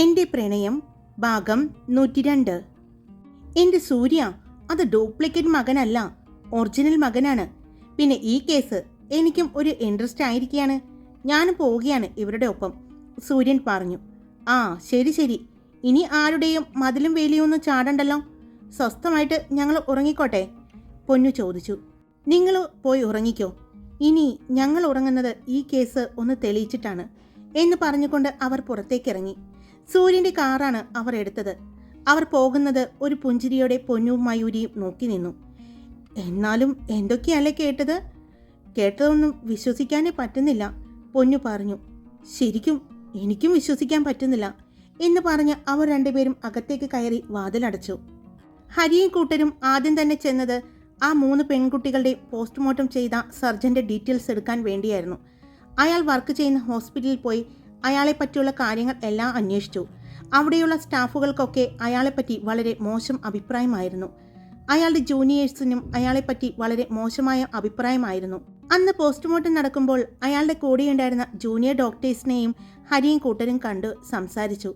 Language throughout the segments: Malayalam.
എൻ്റെ പ്രണയം ഭാഗം 102. എൻ്റെ സൂര്യ, അത് ഡ്യൂപ്ലിക്കേറ്റ് മകനല്ല, ഒറിജിനൽ മകനാണ്. പിന്നെ ഈ കേസ് എനിക്കും ഒരു ഇൻട്രസ്റ്റ് ആയിരിക്കുകയാണ്. ഞാനും പോവുകയാണ് ഇവരുടെ ഒപ്പം, സൂര്യൻ പറഞ്ഞു. ആ ശരി ശരി, ഇനി ആരുടെയും മതിലും വേലിയൊന്നും ചാടണ്ടല്ലോ. സ്വസ്ഥമായിട്ട് ഞങ്ങൾ ഉറങ്ങിക്കോട്ടെ, പൊന്നു ചോദിച്ചു. നിങ്ങൾ പോയി ഉറങ്ങിക്കോ, ഇനി ഞങ്ങൾ ഉറങ്ങുന്നത് ഈ കേസ് ഒന്ന് തെളിയിച്ചിട്ടാണ് എന്ന് പറഞ്ഞുകൊണ്ട് അവർ പുറത്തേക്കിറങ്ങി. സൂര്യൻ്റെ കാറാണ് അവർ എടുത്തത്. അവർ പോകുന്നത് ഒരു പുഞ്ചിരിയോടെ പൊന്നും മയൂരിയും നോക്കി നിന്നു. എന്നാലും എന്തൊക്കെയല്ലേ കേട്ടതൊന്നും വിശ്വസിക്കാനേ പറ്റുന്നില്ല, പൊന്നു പറഞ്ഞു. ശരിക്കും എനിക്കും വിശ്വസിക്കാൻ പറ്റുന്നില്ല എന്ന് പറഞ്ഞ് അവർ രണ്ടുപേരും അകത്തേക്ക് കയറി വാതിലടച്ചു. ഹരിയും കൂട്ടരും ആദ്യം തന്നെ ചെന്നത് ആ 3 പെൺകുട്ടികളുടെ പോസ്റ്റ്മോർട്ടം ചെയ്ത സർജന്റെ ഡീറ്റെയിൽസ് എടുക്കാൻ വേണ്ടിയായിരുന്നു. അയാൾ വർക്ക് ചെയ്യുന്ന ഹോസ്പിറ്റലിൽ പോയി അയാളെ പറ്റിയുള്ള കാര്യങ്ങൾ എല്ലാം അന്വേഷിച്ചു. അവിടെയുള്ള സ്റ്റാഫുകൾക്കൊക്കെ അയാളെപ്പറ്റി വളരെ മോശം അഭിപ്രായമായിരുന്നു. അയാളുടെ ജൂനിയേഴ്സിനും അയാളെപ്പറ്റി വളരെ മോശമായ അഭിപ്രായമായിരുന്നു. അന്ന് പോസ്റ്റ്മോർട്ടം നടക്കുമ്പോൾ അയാളുടെ കൂടെയുണ്ടായിരുന്ന ജൂനിയർ ഡോക്ടേഴ്സിനെയും ഹരിയും കൂട്ടരും കണ്ട് സംസാരിച്ചു.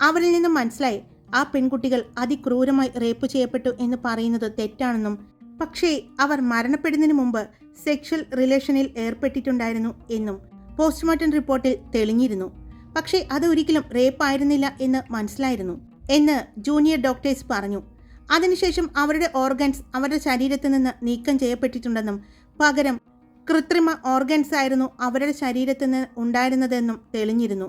അവരിൽ നിന്നും മനസ്സിലായി ആ പെൺകുട്ടികൾ അതിക്രൂരമായി റേപ്പ് ചെയ്യപ്പെട്ടു എന്ന് പറയുന്നത് തെറ്റാണെന്നും, പക്ഷേ അവർ മരണപ്പെടുന്നതിന് മുമ്പ് സെക്ഷൽ റിലേഷനിൽ ഏർപ്പെട്ടിട്ടുണ്ടായിരുന്നു എന്നും പോസ്റ്റ്മോർട്ടം റിപ്പോർട്ടിൽ തെളിഞ്ഞിരുന്നു. പക്ഷേ അത് ഒരിക്കലും റേപ്പ് ആയിരുന്നില്ല എന്ന് മനസ്സിലായിരുന്നു എന്ന് ജൂനിയർ ഡോക്ടേഴ്സ് പറഞ്ഞു. അതിനുശേഷം അവരുടെ ഓർഗൻസ് അവരുടെ ശരീരത്തിൽ നിന്ന് നീക്കം ചെയ്യപ്പെട്ടിട്ടുണ്ടെന്നും പകരം കൃത്രിമ ഓർഗൻസ് ആയിരുന്നു അവരുടെ ശരീരത്തിൽ നിന്ന് ഉണ്ടായിരുന്നതെന്നും തെളിഞ്ഞിരുന്നു.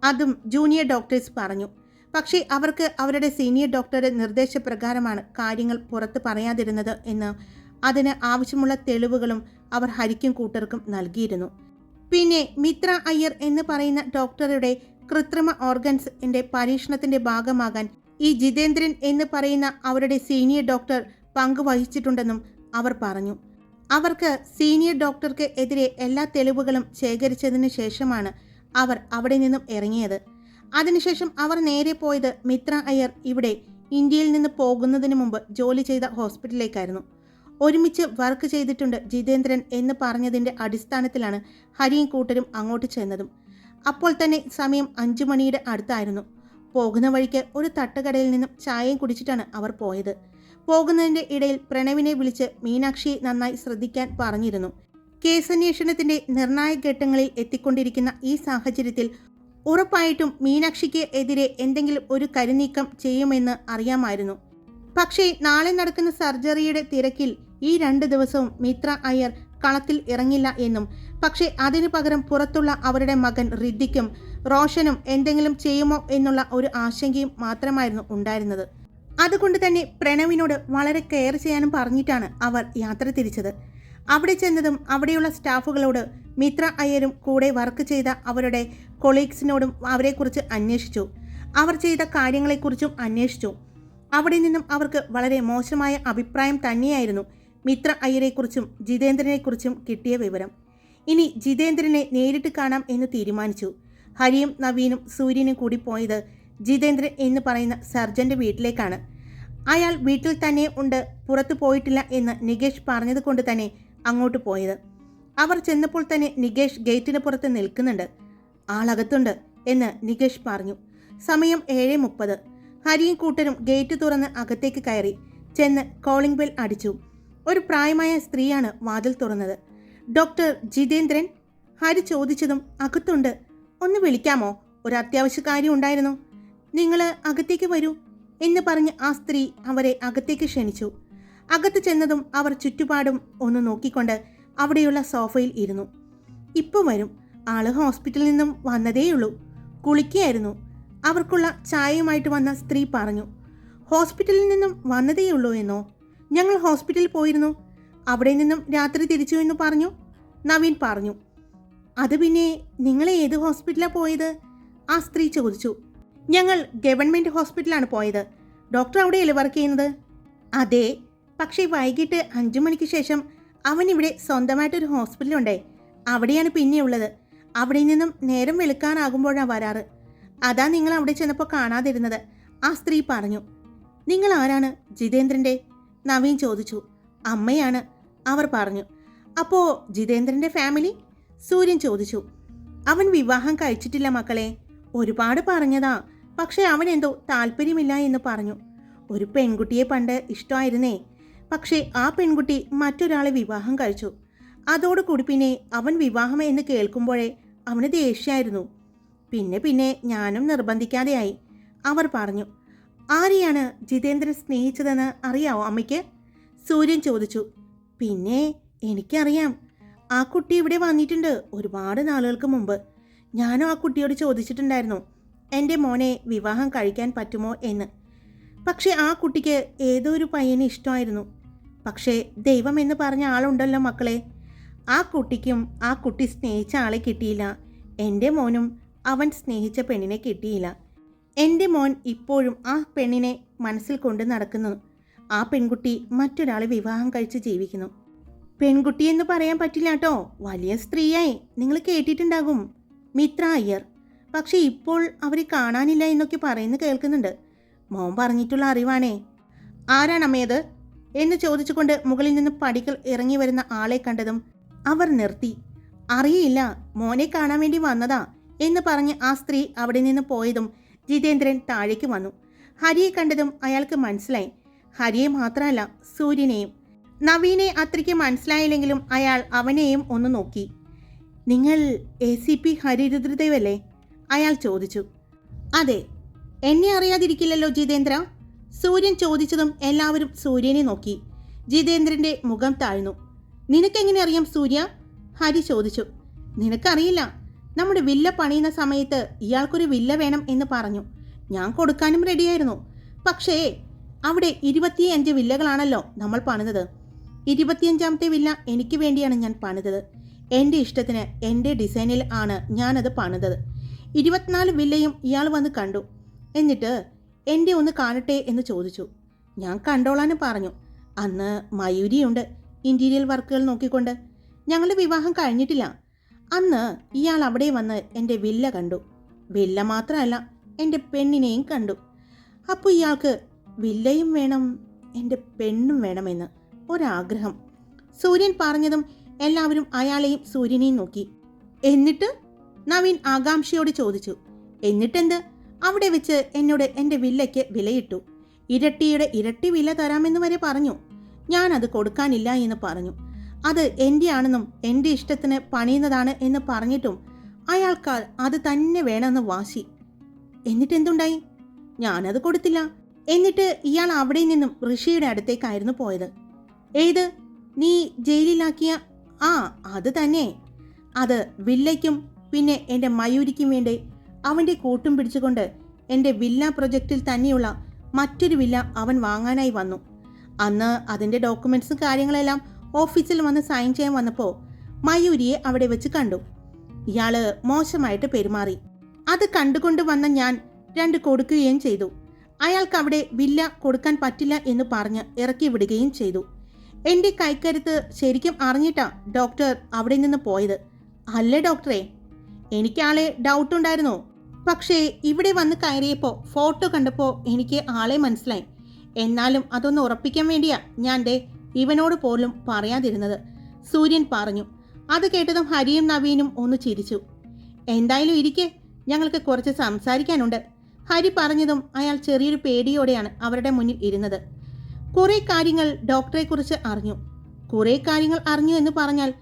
അതും ജൂനിയർ ഡോക്ടേഴ്സ് പറഞ്ഞു. പക്ഷേ അവർക്ക് അവരുടെ സീനിയർ ഡോക്ടറുടെ നിർദ്ദേശപ്രകാരമാണ് കാര്യങ്ങൾ പുറത്ത് പറയാതിരുന്നത് എന്ന്, അതിന് ആവശ്യമുള്ള തെളിവുകളും അവർ ഹരിക്കും കൂട്ടർക്കും നൽകിയിരുന്നു. പിന്നെ മിത്ര അയ്യർ എന്ന് പറയുന്ന ഡോക്ടറുടെ കൃത്രിമ ഓർഗൻസിന്റെ പരീക്ഷണത്തിന്റെ ഭാഗമാകാൻ ഈ ജിതേന്ദ്രൻ എന്ന് പറയുന്ന അവരുടെ സീനിയർ ഡോക്ടർ പങ്കുവഹിച്ചിട്ടുണ്ടെന്നും അവർ പറഞ്ഞു. അവർക്ക് സീനിയർ ഡോക്ടർക്ക് എതിരെ എല്ലാ തെളിവുകളും ശേഖരിച്ചതിന് ശേഷമാണ് അവർ അവിടെ നിന്നും ഇറങ്ങിയത്. അതിനുശേഷം അവർ നേരെ പോയത് മിത്ര അയ്യർ ഇവിടെ ഇന്ത്യയിൽ നിന്ന് പോകുന്നതിന് മുമ്പ് ജോലി ചെയ്ത ഹോസ്പിറ്റലിലേക്കായിരുന്നു. ഒരുമിച്ച് വർക്ക് ചെയ്തിട്ടുണ്ട് ജിതേന്ദ്രൻ എന്ന് പറഞ്ഞതിൻ്റെ അടിസ്ഥാനത്തിലാണ് ഹരിയും കൂട്ടരും അങ്ങോട്ട് ചെന്നതും. അപ്പോൾ തന്നെ സമയം 5 മണിയുടെ അടുത്തായിരുന്നു. പോകുന്ന വഴിക്ക് ഒരു തട്ടുകടയിൽ നിന്നും ചായയും കുടിച്ചിട്ടാണ് അവർ പോയത്. പോകുന്നതിൻ്റെ ഇടയിൽ പ്രണവിനെ വിളിച്ച് മീനാക്ഷിയെ നന്നായി ശ്രദ്ധിക്കാൻ പറഞ്ഞിരുന്നു. കേസന്വേഷണത്തിൻ്റെ നിർണായക ഘട്ടങ്ങളിൽ എത്തിക്കൊണ്ടിരിക്കുന്ന ഈ സാഹചര്യത്തിൽ ഉറപ്പായിട്ടും മീനാക്ഷിക്ക് എതിരെ എന്തെങ്കിലും ഒരു കരുനീക്കം ചെയ്യുമെന്ന് അറിയാമായിരുന്നു. പക്ഷേ നാളെ നടക്കുന്ന സർജറിയുടെ തിരക്കിൽ ഈ 2 ദിവസവും മിത്ര അയ്യർ കളത്തിൽ ഇറങ്ങില്ല എന്നും, പക്ഷേ അതിനു പകരം പുറത്തുള്ള അവരുടെ മകൻ ഋദ്ധിക്കും റോഷനും എന്തെങ്കിലും ചെയ്യുമോ എന്നുള്ള ഒരു ആശങ്കയും മാത്രമായിരുന്നു ഉണ്ടായിരുന്നത്. അതുകൊണ്ട് തന്നെ പ്രണവിനോട് വളരെ കെയർ ചെയ്യാനും പറഞ്ഞിട്ടാണ് അവർ യാത്ര തിരിച്ചത്. അവിടെ ചെന്നതും അവിടെയുള്ള സ്റ്റാഫുകളോട് മിത്ര അയ്യരും കൂടെ വർക്ക് ചെയ്ത അവരുടെ കൊളീഗ്സിനോടും അവരെക്കുറിച്ച് അന്വേഷിച്ചു. അവർ ചെയ്ത കാര്യങ്ങളെക്കുറിച്ചും അന്വേഷിച്ചു. അവിടെ നിന്നും അവർക്ക് വളരെ മോശമായ അഭിപ്രായം തന്നെയായിരുന്നു മിത്ര അയ്യരെക്കുറിച്ചും ജിതേന്ദ്രനെക്കുറിച്ചും കിട്ടിയ വിവരം. ഇനി ജിതേന്ദ്രനെ നേരിട്ട് കാണാം എന്ന് തീരുമാനിച്ചു. ഹരിയും നവീനും സൂര്യനും കൂടി പോയത് ജിതേന്ദ്രൻ എന്ന് പറയുന്ന സർജന്റെ വീട്ടിലേക്കാണ്. അയാൾ വീട്ടിൽ തന്നെ ഉണ്ട്, പുറത്തു പോയിട്ടില്ല എന്ന് നികേഷ് പറഞ്ഞത് കൊണ്ട് തന്നെ അങ്ങോട്ട് പോയത്. അവർ ചെന്നപ്പോൾ തന്നെ നികേഷ് ഗേറ്റിന് പുറത്ത് നിൽക്കുന്നുണ്ട്. ആളകത്തുണ്ട് എന്ന് നികേഷ് പറഞ്ഞു. സമയം 7:30. ഹരിയും കൂട്ടരും ഗേറ്റ് തുറന്ന് അകത്തേക്ക് കയറി ചെന്ന് കോളിംഗ് ബെൽ അടിച്ചു. ഒരു പ്രായമായ സ്ത്രീയാണ് വാതിൽ തുറന്നത്. ഡോക്ടർ ജിതേന്ദ്രൻ? ഹരി ചോദിച്ചതും അകത്തുണ്ട്, ഒന്ന് വിളിക്കാമോ, ഒരു അത്യാവശ്യ കാര്യം ഉണ്ടായിരുന്നു. നിങ്ങൾ അകത്തേക്ക് വരൂ എന്ന് പറഞ്ഞ് ആ സ്ത്രീ അവരെ അകത്തേക്ക് ക്ഷണിച്ചു. അകത്ത് ചെന്നതും അവർ ചുറ്റുപാടും ഒന്ന് നോക്കിക്കൊണ്ട് അവിടെയുള്ള സോഫയിൽ ഇരുന്നു. ഇപ്പോൾ വരും, ആള് ഹോസ്പിറ്റലിൽ നിന്നും വന്നതേയുള്ളൂ, കുളിക്കുകയായിരുന്നു. അവർക്കുള്ള ചായയുമായിട്ട് വന്ന സ്ത്രീ പറഞ്ഞു. ഹോസ്പിറ്റലിൽ നിന്നും വന്നതേയുള്ളൂ എന്നോ? ഞങ്ങൾ ഹോസ്പിറ്റലിൽ പോയിരുന്നു, അവിടെ നിന്നും രാത്രി തിരിച്ചു എന്ന് പറഞ്ഞു, നവീൻ പറഞ്ഞു. അത് പിന്നെ നിങ്ങൾ ഏത് ഹോസ്പിറ്റലാണ് പോയത്? ആ സ്ത്രീ ചോദിച്ചു. ഞങ്ങൾ ഗവൺമെൻറ് ഹോസ്പിറ്റലാണ് പോയത്. ഡോക്ടർ അവിടെയല്ലേ വർക്ക് ചെയ്യുന്നത്? അതെ, പക്ഷേ വൈകിട്ട് 5 മണിക്ക് ശേഷം അവനിവിടെ സ്വന്തമായിട്ടൊരു ഹോസ്പിറ്റലുണ്ടേ, അവിടെയാണ് പിന്നെയുള്ളത്. അവിടെ നിന്നും നേരം വെളുക്കാനാകുമ്പോഴാണ് വരാറ്. അതാ നിങ്ങൾ അവിടെ ചെന്നപ്പോൾ കാണാതിരുന്നത്, ആ സ്ത്രീ പറഞ്ഞു. നിങ്ങൾ ആരാണ് ജിതേന്ദ്രൻ്റെ? നവീൻ ചോദിച്ചു. അമ്മയാണ്, അവർ പറഞ്ഞു. അപ്പോൾ ജിതേന്ദ്രൻ്റെ ഫാമിലി? സൂര്യൻ ചോദിച്ചു. അവൻ വിവാഹം കഴിച്ചിട്ടില്ല മക്കളെ, ഒരുപാട് പറഞ്ഞതാ, പക്ഷേ അവനെന്തോ താല്പര്യമില്ല എന്ന് പറഞ്ഞു. ഒരു പെൺകുട്ടിയെ പണ്ട് ഇഷ്ടമായിരുന്നേ. പക്ഷേ ആ പെൺകുട്ടി മറ്റൊരാളെ വിവാഹം കഴിച്ചു. അതോടുകൂടി പിന്നെ അവൻ വിവാഹം എന്ന് കേൾക്കുമ്പോഴേ അവന് ദേഷ്യമായിരുന്നു. പിന്നെ ഞാനും നിർബന്ധിക്കാതെയായി. അവർ പറഞ്ഞു. ആരെയാണ് ജിതേന്ദ്രൻ സ്നേഹിച്ചതെന്ന് അറിയാവോ അമ്മയ്ക്ക്? സൂര്യൻ ചോദിച്ചു. പിന്നെ എനിക്കറിയാം. ആ കുട്ടി ഇവിടെ വന്നിട്ടുണ്ട് ഒരുപാട് നാളുകൾക്ക് മുമ്പ്. ഞാനും ആ കുട്ടിയോട് ചോദിച്ചിട്ടുണ്ടായിരുന്നു എൻ്റെ മോനെ വിവാഹം കഴിക്കാൻ പറ്റുമോ എന്ന്. പക്ഷേ ആ കുട്ടിക്ക് ഏതോ ഒരു പയ്യനെ ഇഷ്ടമായിരുന്നു. പക്ഷേ ദൈവം എന്ന് പറഞ്ഞ ആളുണ്ടല്ലോ മക്കളെ, ആ കുട്ടിക്കും ആ കുട്ടി സ്നേഹിച്ച ആളെ കിട്ടിയില്ല. എൻ്റെ മോനും അവൻ സ്നേഹിച്ച പെണ്ണിനെ കിട്ടിയില്ല. എൻ്റെ മോൻ ഇപ്പോഴും ആ പെണ്ണിനെ മനസ്സിൽ കൊണ്ട് നടക്കുന്നു. ആ പെൺകുട്ടി മറ്റൊരാളെ വിവാഹം കഴിച്ച് ജീവിക്കുന്നു. പെൺകുട്ടിയെന്ന് പറയാൻ പറ്റില്ല കേട്ടോ, വലിയ സ്ത്രീയായി. നിങ്ങൾ കേട്ടിട്ടുണ്ടാകും, മിത്ര അയ്യർ. പക്ഷെ ഇപ്പോൾ അവരെ കാണാനില്ല എന്നൊക്കെ പറയുന്നത് കേൾക്കുന്നുണ്ട്. മോൻ പറഞ്ഞിട്ടുള്ള അറിവാണേ. ആരാണമ്മയത് എന്ന് ചോദിച്ചുകൊണ്ട് മുകളിൽ നിന്ന് പടികൾ ഇറങ്ങി വരുന്ന ആളെ കണ്ടതും അവർ നിർത്തി. അറിയില്ല, മോനെ കാണാൻ വേണ്ടി വന്നതാ എന്ന് പറഞ്ഞ് ആ സ്ത്രീ അവിടെ നിന്ന് പോയതും ജിതേന്ദ്രൻ താഴേക്ക് വന്നു. ഹരിയെ കണ്ടതും അയാൾക്ക് മനസ്സിലായി. ഹരിയെ മാത്രമല്ല, സൂര്യനെയും. നവീനെ അത്രയ്ക്ക് മനസ്സിലായില്ലെങ്കിലും അയാൾ അവനെയും ഒന്ന് നോക്കി. നിങ്ങൾ ACP ഹരിരുദ്രദേവല്ലേ? അയാൾ ചോദിച്ചു. അതെ. എന്നെ അറിയാതിരിക്കില്ലല്ലോ ജിതേന്ദ്ര? സൂര്യൻ ചോദിച്ചതും എല്ലാവരും സൂര്യനെ നോക്കി. ജിതേന്ദ്രന്റെ മുഖം താഴ്ന്നു. നിനക്കെങ്ങനെ അറിയാം സൂര്യ? ഹരി ചോദിച്ചു. നിനക്കറിയില്ല, നമ്മുടെ വില്ല പണിയുന്ന സമയത്ത് ഇയാൾക്കൊരു വില്ല വേണം എന്ന് പറഞ്ഞു. ഞാൻ കൊടുക്കാനും റെഡിയായിരുന്നു. പക്ഷേ അവിടെ 25 വില്ലകളാണല്ലോ നമ്മൾ പണിതത്. 25ാമത്തെ വില്ല എനിക്ക് വേണ്ടിയാണ് ഞാൻ പണിതത്. എൻ്റെ ഇഷ്ടത്തിന് എൻ്റെ ഡിസൈനിൽ ആണ് ഞാനത് പണിതത്. 24 വില്ലയും ഇയാൾ വന്ന് കണ്ടു. എന്നിട്ട് എൻ്റെ ഒന്ന് കാണട്ടെ എന്ന് ചോദിച്ചു. ഞാൻ കണ്ടോളാനും പറഞ്ഞു. അന്ന് മയൂരിയുണ്ട് ഇൻറ്റീരിയൽ വർക്കുകൾ നോക്കിക്കൊണ്ട്. ഞങ്ങളുടെ വിവാഹം കഴിഞ്ഞിട്ടില്ല. അന്ന് ഇയാൾ അവിടെ വന്ന് എൻ്റെ വില്ല കണ്ടു. വില്ല മാത്രമല്ല, എൻ്റെ പെണ്ണിനെയും കണ്ടു. അപ്പോൾ ഇയാൾക്ക് വില്ലയും വേണം, എൻ്റെ പെണ്ണും വേണമെന്ന് ഒരാഗ്രഹം. സൂര്യൻ പറഞ്ഞതും എല്ലാവരും അയാളെയും സൂര്യനെയും നോക്കി. എന്നിട്ട്? നവീൻ ആകാംക്ഷയോട് ചോദിച്ചു. എന്നിട്ടെന്ത്? അവിടെ വെച്ച് എന്നോട് എൻ്റെ വില്ലയ്ക്ക് വിലയിട്ടു. ഇരട്ടിയുടെ ഇരട്ടി വില തരാമെന്ന് വരെ പറഞ്ഞു. ഞാനത് കൊടുക്കാനില്ല എന്ന് പറഞ്ഞു. അത് എൻ്റെ ആണെന്നും എൻ്റെ ഇഷ്ടത്തിന് പണിയുന്നതാണ് എന്ന് പറഞ്ഞിട്ടും അയാൾക്ക് അത് തന്നെ വേണമെന്ന് വാശി. എന്നിട്ടെന്തുണ്ടായി? ഞാനത് കൊടുത്തില്ല. എന്നിട്ട് ഇയാൾ അവിടെ നിന്നും ഋഷിയുടെ അടുത്തേക്കായിരുന്നു പോയത്. ഏത്? നീ ജയിലിലാക്കിയ? ആ, അത് തന്നെ. അത് വില്ലയ്ക്കും പിന്നെ എൻ്റെ മയൂരിക്കും വേണ്ടി അവൻ്റെ കൂട്ടും പിടിച്ചുകൊണ്ട് എൻ്റെ വില്ല പ്രൊജക്റ്റിൽ തന്നെയുള്ള മറ്റൊരു വില്ല അവൻ വാങ്ങാനായി വന്നു. അന്ന് അതിൻ്റെ ഡോക്യുമെൻറ്റ്സും കാര്യങ്ങളെല്ലാം ഓഫീസിൽ വന്ന് സൈൻ ചെയ്യാൻ വന്നപ്പോൾ മയൂരിയെ അവിടെ വെച്ച് കണ്ടു. ഇയാൾ മോശമായിട്ട് പെരുമാറി. അത് കണ്ടുകൊണ്ട് വന്ന ഞാൻ 2 കൊടുക്കുകയും ചെയ്തു. അയാൾക്ക് അവിടെ വില്ല കൊടുക്കാൻ പറ്റില്ല എന്ന് പറഞ്ഞ് ഇറക്കി വിടുകയും ചെയ്തു. എൻ്റെ കൈക്കരുത്ത് ശരിക്കും അറിഞ്ഞിട്ടാ ഡോക്ടർ അവിടെ നിന്ന് പോയത്. അല്ലേ ഡോക്ടറെ? എനിക്കാളെ ഡൗട്ടുണ്ടായിരുന്നു. പക്ഷേ ഇവിടെ വന്ന് കയറിയപ്പോൾ ഫോട്ടോ കണ്ടപ്പോൾ എനിക്ക് ആളെ മനസ്സിലായി. എന്നാലും അതൊന്ന് ഉറപ്പിക്കാൻ വേണ്ടിയാ ഞാൻ ഇവനോട് പോലും പറയാതിരുന്നത്, സൂര്യൻ പറഞ്ഞു. അത് കേട്ടതും ഹരിയും നവീനും ഒന്ന് ചിരിച്ചു. എന്തായാലും ഇരിക്കെ, ഞങ്ങൾക്ക് കുറച്ച് സംസാരിക്കാനുണ്ട്. ഹരി പറഞ്ഞതും അയാൾ ചെറിയൊരു പേടിയോടെയാണ് അവരുടെ മുന്നിൽ ഇരുന്നത്. കുറേ കാര്യങ്ങൾ ഡോക്ടറെക്കുറിച്ച് അറിഞ്ഞു. കുറേ കാര്യങ്ങൾ അറിഞ്ഞു എന്ന് പറഞ്ഞാൽ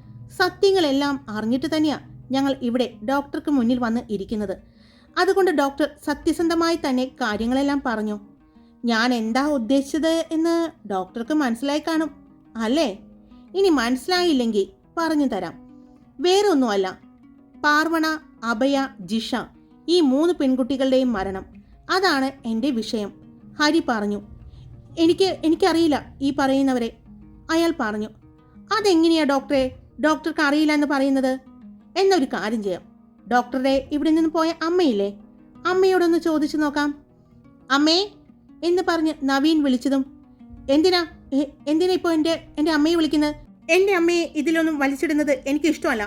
സത്യങ്ങളെല്ലാം അറിഞ്ഞിട്ട് തന്നെയാണ് ഞങ്ങൾ ഇവിടെ ഡോക്ടർക്ക് മുന്നിൽ വന്ന് ഇരിക്കുന്നത്. അതുകൊണ്ട് ഡോക്ടർ സത്യസന്ധമായി തന്നെ കാര്യങ്ങളെല്ലാം പറഞ്ഞു. ഞാൻ എന്താ ഉദ്ദേശിച്ചത് എന്ന് ഡോക്ടർക്ക് മനസ്സിലായി കാണും അല്ലേ? ഇനി മനസ്സിലായില്ലെങ്കിൽ പറഞ്ഞു തരാം. വേറെ ഒന്നുമല്ല, പാർവണ, അഭയ, ജിഷ, ഈ 3 പെൺകുട്ടികളുടെയും മരണം, അതാണ് എൻ്റെ വിഷയം. ഹരി പറഞ്ഞു. എനിക്കറിയില്ല ഈ പറയുന്നവരെ, അയാൾ പറഞ്ഞു. അതെങ്ങനെയാ ഡോക്ടറെ ഡോക്ടർക്ക് അറിയില്ല എന്ന് പറയുന്നത്? എന്നൊരു കാര്യം ചെയ്യാം, ഡോക്ടറുടെ ഇവിടെ നിന്ന് പോയ അമ്മയില്ലേ, അമ്മയോടൊന്ന് ചോദിച്ചു നോക്കാം. അമ്മേ എന്ന് പറഞ്ഞ് നവീൻ വിളിച്ചതും എന്തിനാ ഇപ്പോൾ എൻ്റെ അമ്മയെ വിളിക്കുന്നത്? എൻ്റെ അമ്മയെ ഇതിലൊന്നും വലിച്ചിടുന്നത് എനിക്ക് ഇഷ്ടമല്ല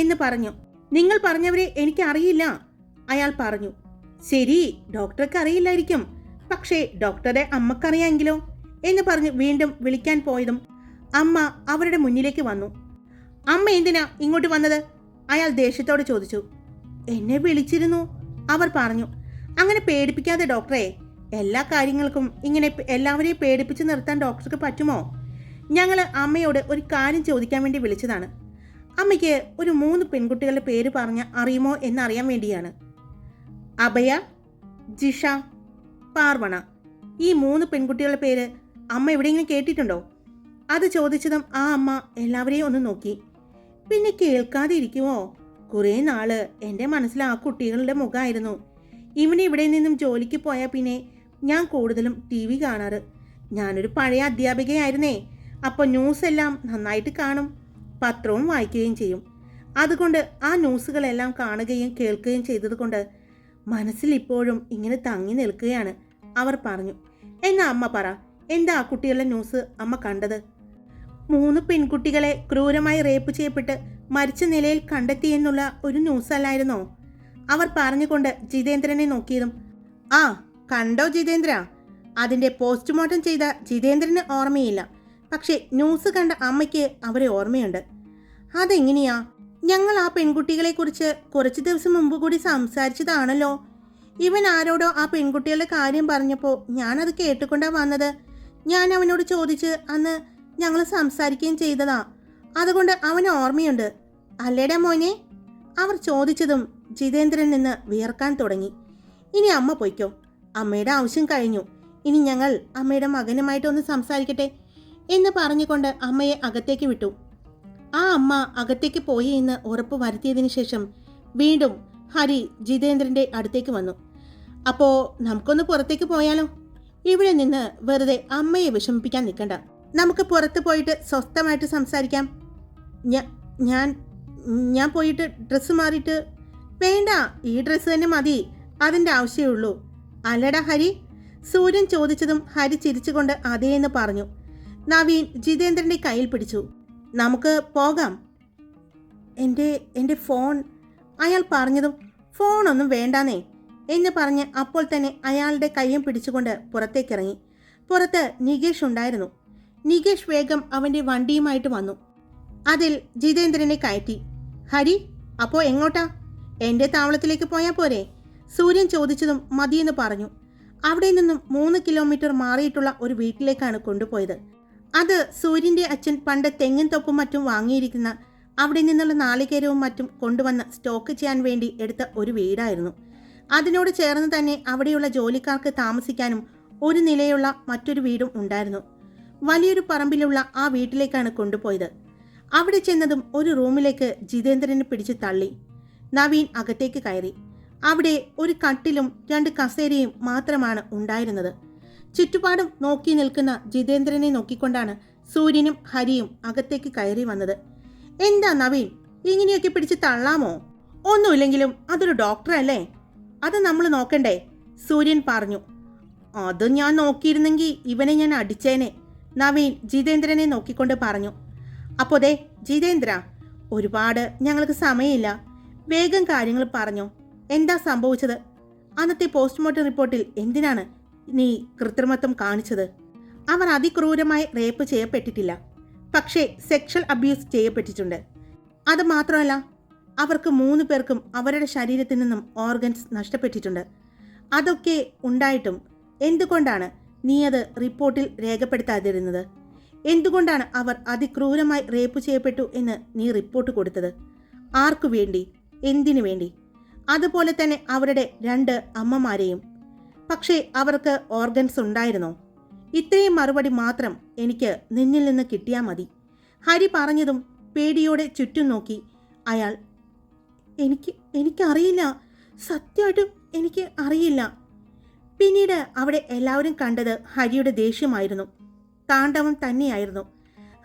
എന്ന് പറഞ്ഞു. നിങ്ങൾ പറഞ്ഞവരെ എനിക്ക് അറിയില്ല, അയാൾ പറഞ്ഞു. ശരി, ഡോക്ടർക്ക് അറിയില്ലായിരിക്കും, പക്ഷേ ഡോക്ടറുടെ അമ്മക്കറിയാമെങ്കിലോ എന്ന് പറഞ്ഞ് വീണ്ടും വിളിക്കാൻ പോയതും അമ്മ അവരുടെ മുന്നിലേക്ക് വന്നു. അമ്മ എന്തിനാ ഇങ്ങോട്ട് വന്നത്? അയാൾ ദേഷ്യത്തോടെ ചോദിച്ചു. എന്നെ വിളിച്ചിരുന്നു, അവർ പറഞ്ഞു. അങ്ങനെ പേടിപ്പിക്കാതെ ഡോക്ടറെ. എല്ലാ കാര്യങ്ങൾക്കും ഇങ്ങനെ എല്ലാവരെയും പേടിപ്പിച്ച് നിർത്താൻ ഡോക്ടർക്ക് പറ്റുമോ? ഞങ്ങൾ അമ്മയോട് ഒരു കാര്യം ചോദിക്കാൻ വേണ്ടി വിളിച്ചതാണ്. അമ്മയ്ക്ക് ഒരു 3 പെൺകുട്ടികളുടെ പേര് പറഞ്ഞ അറിയുമോ എന്നറിയാൻ വേണ്ടിയാണ്. അഭയ, ജിഷ, പാർവണ. ഈ 3 പെൺകുട്ടികളുടെ പേര് അമ്മ എവിടെയെങ്കിലും കേട്ടിട്ടുണ്ടോ? അത് ചോദിച്ചതും ആ അമ്മ എല്ലാവരെയും ഒന്ന് നോക്കി. പിന്നെ കേൾക്കാതെ ഇരിക്കുമോ? കുറേ നാള് എൻ്റെ മനസ്സിൽ ആ കുട്ടികളുടെ മുഖമായിരുന്നു. ഇവിടെ നിന്നും ജോലിക്ക് പോയാൽ പിന്നെ ഞാൻ കൂടുതലും TV കാണാറ്. ഞാനൊരു പഴയ അധ്യാപികയായിരുന്നേ. അപ്പോൾ ന്യൂസ് എല്ലാം നന്നായിട്ട് കാണും, പത്രവും വായിക്കുകയും ചെയ്യും. അതുകൊണ്ട് ആ ന്യൂസുകളെല്ലാം കാണുകയും കേൾക്കുകയും ചെയ്തതുകൊണ്ട് മനസ്സിൽ ഇപ്പോഴും ഇങ്ങനെ തങ്ങി നിൽക്കുകയാണ്, അവർ പറഞ്ഞു. എന്നാ അമ്മ പറ, എന്താ ആ കുട്ടികളുടെ ന്യൂസ് അമ്മ കണ്ടത്? 3 പെൺകുട്ടികളെ ക്രൂരമായി റേപ്പ് ചെയ്യപ്പെട്ട് മരിച്ച നിലയിൽ കണ്ടെത്തിയെന്നുള്ള ഒരു ന്യൂസ് അല്ലായിരുന്നോ? അവർ പറഞ്ഞുകൊണ്ട് ജിതേന്ദ്രനെ നോക്കിയതും. ആ കണ്ടോ ജിതേന്ദ്ര? അതിൻ്റെ പോസ്റ്റ്മോർട്ടം ചെയ്ത ജിതേന്ദ്രന് ഓർമ്മയില്ല, പക്ഷേ ന്യൂസ് കണ്ട അമ്മയ്ക്ക് അവരെ ഓർമ്മയുണ്ട്. അതെങ്ങനെയാ? ഞങ്ങൾ ആ പെൺകുട്ടികളെക്കുറിച്ച് കുറച്ച് ദിവസം മുമ്പ് കൂടി സംസാരിച്ചതാണല്ലോ. ഇവൻ ആരോടോ ആ പെൺകുട്ടികളുടെ കാര്യം പറഞ്ഞപ്പോൾ ഞാനത് കേട്ടുകൊണ്ടാണ് വന്നത്. ഞാൻ അവനോട് ചോദിച്ച് അന്ന് ഞങ്ങൾ സംസാരിക്കുകയും ചെയ്തതാ. അതുകൊണ്ട് അവന് ഓർമ്മയുണ്ട് അല്ലേടാ മോനെ? അവർ ചോദിച്ചതും ജിതേന്ദ്രൻ നിന്ന് വിയർക്കാൻ തുടങ്ങി. ഇനി അമ്മ പൊയ്ക്കോ, അമ്മയുടെ ആവശ്യം കഴിഞ്ഞു. ഇനി ഞങ്ങൾ അമ്മയുടെ മകനുമായിട്ടൊന്ന് സംസാരിക്കട്ടെ എന്ന് പറഞ്ഞുകൊണ്ട് അമ്മയെ അകത്തേക്ക് വിട്ടു. ആ അമ്മ അകത്തേക്ക് പോയി എന്ന് ഉറപ്പ് വരുത്തിയതിനു ശേഷം വീണ്ടും ഹരി ജിതേന്ദ്രൻ്റെ അടുത്തേക്ക് വന്നു. അപ്പോൾ നമുക്കൊന്ന് പുറത്തേക്ക് പോയാലോ? ഇവിടെ നിന്ന് വെറുതെ അമ്മയെ വിഷമിപ്പിക്കാൻ നിൽക്കണ്ട. നമുക്ക് പുറത്ത് പോയിട്ട് സ്വസ്ഥമായിട്ട് സംസാരിക്കാം. ഞാൻ പോയിട്ട് ഡ്രസ്സ് മാറിയിട്ട്. വേണ്ട, ഈ ഡ്രസ്സ് തന്നെ മതി, അതിൻ്റെ ആവശ്യമുള്ളൂ. അല്ലടാ ഹരി? സൂര്യൻ ചോദിച്ചതും ഹരി ചിരിച്ചുകൊണ്ട് അതേന്ന് പറഞ്ഞു. നവീൻ ജിതേന്ദ്രൻ്റെ കയ്യിൽ പിടിച്ചു. നമുക്ക് പോകാം. എൻ്റെ ഫോൺ. അയാൾ പറഞ്ഞതും ഫോണൊന്നും വേണ്ടാന്നേ എന്ന് പറഞ്ഞ് അപ്പോൾ തന്നെ അയാളുടെ കയ്യും പിടിച്ചുകൊണ്ട് പുറത്തേക്കിറങ്ങി. പുറത്ത് നികേഷ് ഉണ്ടായിരുന്നു. നികേഷ് വേഗം അവൻ്റെ വണ്ടിയുമായിട്ട് വന്നു. അതിൽ ജിതേന്ദ്രനെ കയറ്റി. ഹരി, അപ്പോൾ എങ്ങോട്ടാ? എൻ്റെ താവളത്തിലേക്ക് പോയാൽ പോരെ? സൂര്യൻ ചോദിച്ചതും മതിയെന്ന് പറഞ്ഞു. അവിടെ നിന്നും 3 കിലോമീറ്റർ മാറിയിട്ടുള്ള ഒരു വീട്ടിലേക്കാണ് കൊണ്ടുപോയത്. അത് സൂര്യൻ്റെ അച്ഛൻ പണ്ട് തെങ്ങിൻ തൊപ്പും മറ്റും വാങ്ങിയിരിക്കുന്ന അവിടെ നിന്നുള്ള നാളികേരവും മറ്റും കൊണ്ടുവന്ന് സ്റ്റോക്ക് ചെയ്യാൻ വേണ്ടി എടുത്ത ഒരു വീടായിരുന്നു. അതിനോട് ചേർന്ന് തന്നെ അവിടെയുള്ള ജോലിക്കാർക്ക് താമസിക്കാനും ഒരു നിലയുള്ള മറ്റൊരു വീടും ഉണ്ടായിരുന്നു. വലിയൊരു പറമ്പിലുള്ള ആ വീട്ടിലേക്കാണ് കൊണ്ടുപോയത്. അവിടെ ചെന്നതും ഒരു റൂമിലേക്ക് ജിതേന്ദ്രനെ പിടിച്ച് തള്ളി. നവീൻ അകത്തേക്ക് കയറി. അവിടെ ഒരു കട്ടിലും 2 കസേരയും മാത്രമാണ് ഉണ്ടായിരുന്നത്. ചുറ്റുപാടും നോക്കി നിൽക്കുന്ന ജിതേന്ദ്രനെ നോക്കിക്കൊണ്ടാണ് സൂര്യനും ഹരിയും അകത്തേക്ക് കയറി വന്നത്. എന്താ നവീൻ, ഇങ്ങനെയൊക്കെ പിടിച്ച് തള്ളാമോ? ഒന്നുമില്ലെങ്കിലും അതൊരു ഡോക്ടറല്ലേ, അത് നമ്മൾ നോക്കണ്ടേ? സൂര്യൻ പറഞ്ഞു. അത് ഞാൻ നോക്കിയിരുന്നെങ്കിൽ ഇവനെ ഞാൻ അടിച്ചേനെ, നവീൻ ജിതേന്ദ്രനെ നോക്കിക്കൊണ്ട് പറഞ്ഞു. അപ്പോൾ ദേ ജിതേന്ദ്ര, ഒരുപാട് ഞങ്ങൾക്ക് സമയമില്ല, വേഗം കാര്യങ്ങൾ പറഞ്ഞോ. എന്താ സംഭവിച്ചത്? അന്നത്തെ പോസ്റ്റ്മോർട്ടം റിപ്പോർട്ടിൽ എന്തിനാണ് നീ കൃത്രിമത്വം കാണിച്ചത്? അവർ അതിക്രൂരമായി റേപ്പ് ചെയ്യപ്പെട്ടിട്ടില്ല, പക്ഷേ സെക്ഷൽ അബ്യൂസ് ചെയ്യപ്പെട്ടിട്ടുണ്ട്. അത് മാത്രമല്ല, അവർക്ക് 3 പേർക്കും അവരുടെ ശരീരത്തിൽ നിന്നും ഓർഗൻസ് നഷ്ടപ്പെട്ടിട്ടുണ്ട്. അതൊക്കെ ഉണ്ടായിട്ടും എന്തുകൊണ്ടാണ് നീ അത് റിപ്പോർട്ടിൽ രേഖപ്പെടുത്താതിരുന്നത്? എന്തുകൊണ്ടാണ് അവർ അതിക്രൂരമായി റേപ്പ് ചെയ്യപ്പെട്ടു എന്ന് നീ റിപ്പോർട്ട് കൊടുത്തത്? ആർക്കു വേണ്ടി? എന്തിനു വേണ്ടി? അതുപോലെ തന്നെ അവരുടെ 2 അമ്മമാരെയും. പക്ഷേ അവർക്ക് ഓർഗൻസ് ഉണ്ടായിരുന്നോ? ഇത്രയും മറുപടി മാത്രം എനിക്ക് നിന്നിൽ നിന്ന് കിട്ടിയാൽ മതി. ഹരി പറഞ്ഞതും പേടിയോടെ ചുറ്റും നോക്കി അയാൾ. എനിക്കറിയില്ല, സത്യമായിട്ടും എനിക്ക് അറിയില്ല. പിന്നീട് അവിടെ എല്ലാവരും കണ്ടത് ഹരിയുടെ ദേഷ്യമായിരുന്നു, താണ്ഡവം തന്നെയായിരുന്നു.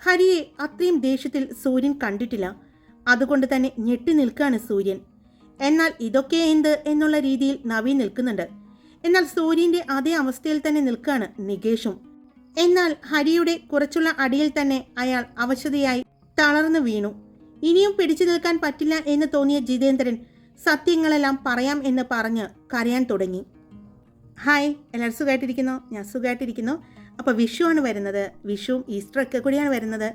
ഹരിയെ അത്രയും ദേഷ്യത്തിൽ സൂര്യൻ കണ്ടിട്ടില്ല. അതുകൊണ്ട് തന്നെ ഞെട്ടി നിൽക്കുകയാണ് സൂര്യൻ. എന്നാൽ ഇതൊക്കെ എന്ത് എന്നുള്ള രീതിയിൽ നവീൻ നിൽക്കുന്നുണ്ട്. എന്നാൽ സൂര്യൻ്റെ അതേ അവസ്ഥയിൽ തന്നെ നിൽക്കുകയാണ് നികേഷും. എന്നാൽ ഹരിയുടെ കുറച്ചുള്ള അടിയിൽ തന്നെ അയാൾ അവശതയായി തളർന്നു വീണു. ഇനിയും പിടിച്ചു നിൽക്കാൻ പറ്റില്ല എന്ന് തോന്നിയ ജിതേന്ദ്രൻ സത്യങ്ങളെല്ലാം പറയാം എന്ന് പറഞ്ഞ് കരയാൻ തുടങ്ങി. ഹായ്, എല്ലാവരും സുഖമായിട്ടിരിക്കുന്നു? ഞാൻ സുഖമായിട്ടിരിക്കുന്നു. അപ്പോൾ വിഷുവാണ് വരുന്നത്. വിഷുവും ഈസ്റ്ററൊക്കെ കൂടിയാണ് വരുന്നത്.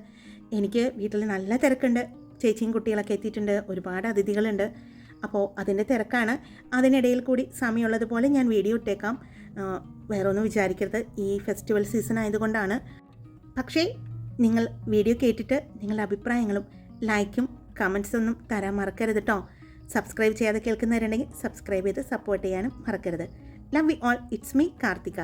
എനിക്ക് വീട്ടിൽ നല്ല തിരക്കുണ്ട്. ചേച്ചിയും കുട്ടികളൊക്കെ എത്തിയിട്ടുണ്ട്, ഒരുപാട് അതിഥികളുണ്ട്. അപ്പോൾ അതിൻ്റെ തിരക്കാണ്. അതിനിടയിൽ കൂടി സമയമുള്ളതുപോലെ ഞാൻ വീഡിയോ ഇട്ടേക്കാം. വേറെ ഒന്നും വിചാരിക്കരുത്, ഈ ഫെസ്റ്റിവൽ സീസൺ ആയതുകൊണ്ടാണ്. പക്ഷേ നിങ്ങൾ വീഡിയോ കേട്ടിട്ട് നിങ്ങളുടെ അഭിപ്രായങ്ങളും ലൈക്കും കമൻറ്റ്സ് ഒന്നും തരാൻ മറക്കരുത് കേട്ടോ. സബ്സ്ക്രൈബ് ചെയ്യാതെ കേൾക്കുന്നവരുണ്ടെങ്കിൽ സബ്സ്ക്രൈബ് ചെയ്ത് സപ്പോർട്ട് ചെയ്യാനും മറക്കരുത്. Love you all. It's me Karthika.